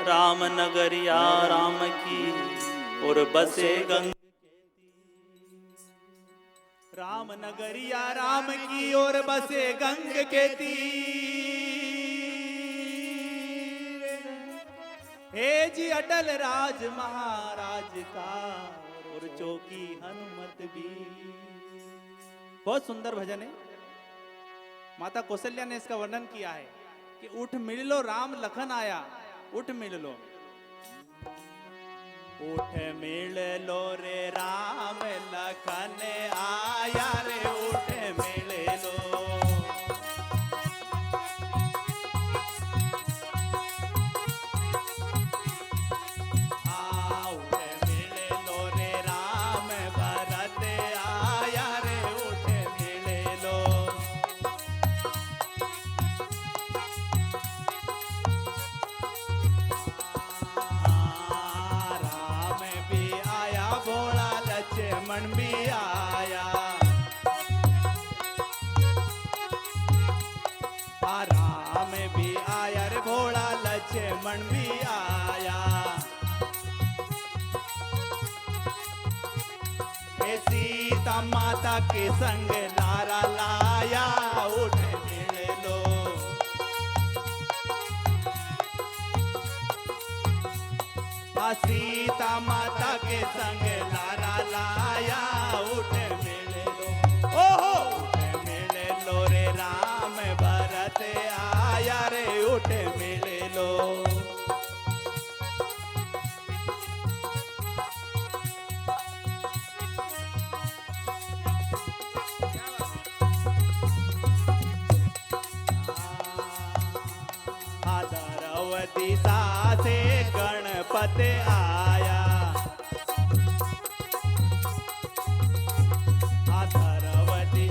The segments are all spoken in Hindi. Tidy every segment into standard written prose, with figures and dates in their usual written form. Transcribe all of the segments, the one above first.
राम नगरिया राम की और बसे गंग। राम नगरिया राम की और बसे गंग के तीर। हे जी अटल राज महाराज का और चौकी हनुमत भी। बहुत सुंदर भजन है। माता कौशल्या ने इसका वर्णन किया है कि उठ मिल लो राम लखन आया, उठ मिल लो। उठ मिल लो रे राम लखन आया रे, उठ मिल लो। उठ मिल लो रे राम भरत आया रे, उठ मिल लो। लक्ष्मण भी आया, राम भी आया रे भोला लक्ष्मण भी आया। हे सीता माता के संग लारा लाया, उठ मिल लो। सीता माता के संग लारा लाया, उठ मिल लो। ओहो उठ मिल लो रे राम भरत आया रे, उठ मिल लो। द्रौपदी से गणपति आया, द्रौपदी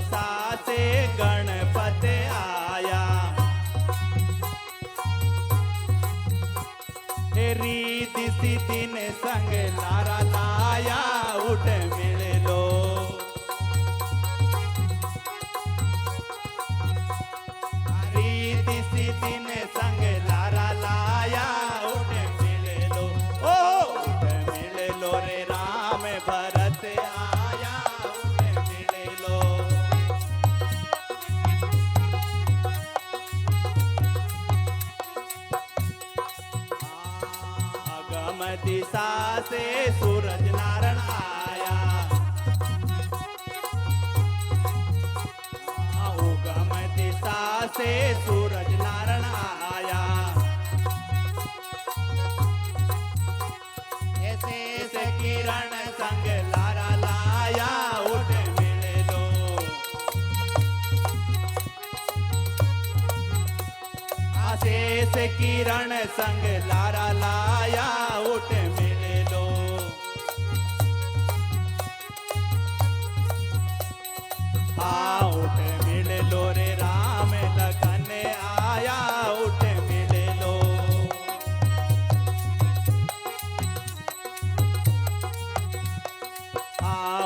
से गणपति आया। रीति सिद्धि ने संग लारा लाया, उठ मिल लो। रीति सिद्धि ने संग लारा लाया, उठ मिल लो। ओ उठ मिल लो रे राम भरत आया, उठ मिल लो। अगम दिशा से सूरज नारायण आया, उगम दिशा से सूरज नारायण आया। ऐसे किरण संग लारा लाया, उठ मिल लो। ऐसे किरण संग लारा लाया, उठ मिल लो। उठ मिल लो रे राम लखन आया, उठ मिल लो।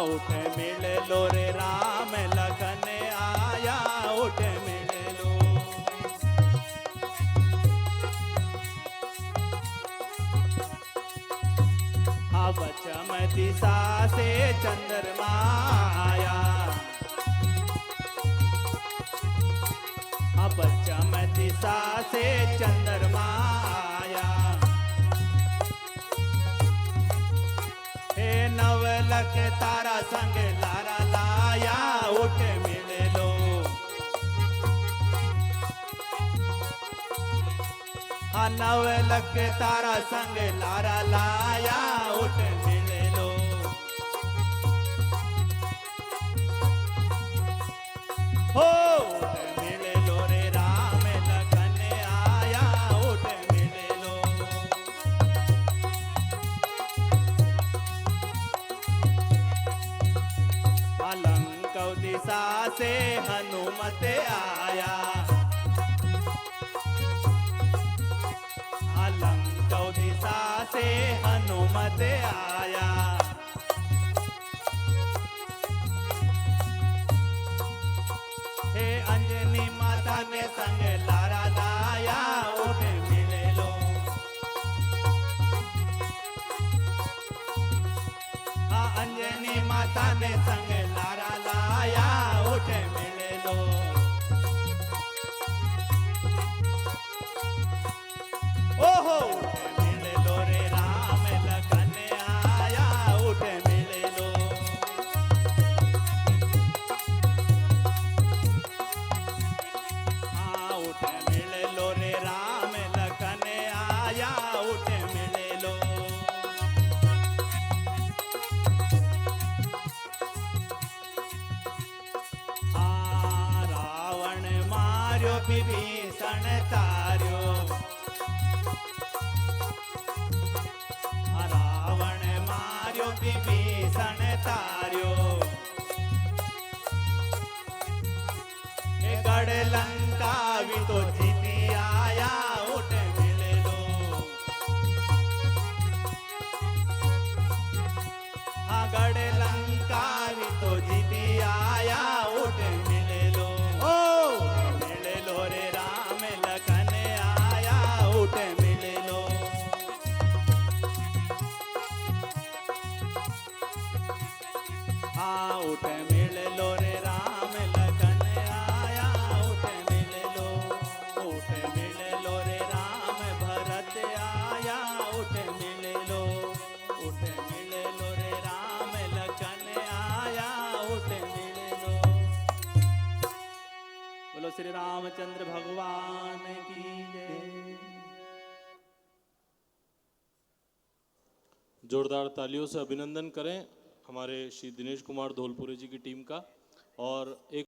उठ मिल लो रे राम लखन आया, उठ मिल लो। पश्चिम दिशा से चंद्रमा आया, पश्चिम दिशा से चंद्रमा आया। हे नवलख तारा संग लारा लाया, उठ मिल लो। नवलख तारा संग लारा लाया, उठ मिल लो। हो मिल लो रे राम लखन आया, उठ मिल लो। अलंक दिशा से हनुमत आया, अलंक दिशा से हनुमत आया। हे अंजनी माता ने संग लारा लाया उठ मिले लो। हाँ अंजनी माता ने संग लारा लाया उठ मिले लो। ओहो उठ मिले लो रे राम लखन आया उठ मिले लो। हाँ उठ मिले लो रे राम लखन आया उठ मिले लो। हाँ रावण मार्यो विभीषण तार्यो। रावण मार्यो विभीषण तार्यो। गढ़ लंका भी तो जीती आया उठ मिले लो। हाँ गढ़ लंका भी तो जीती आया उठ मिले लो। ओ मिले लो रे राम लखन आया उठ मिले लो। हाँ उठ मिले लो रे राम लखन आया उठ मिले लो। उठ मिले लो रे राम भरत आया उठ मिले लो। उठ मिले लो रे राम लखन आया उठ मिले लो। बोलो श्री रामचंद्र भगवान की जय। जोरदार तालियों से अभिनंदन करें हमारे श्री दिनेश कुमार धौलपुरे जी की टीम का। और एक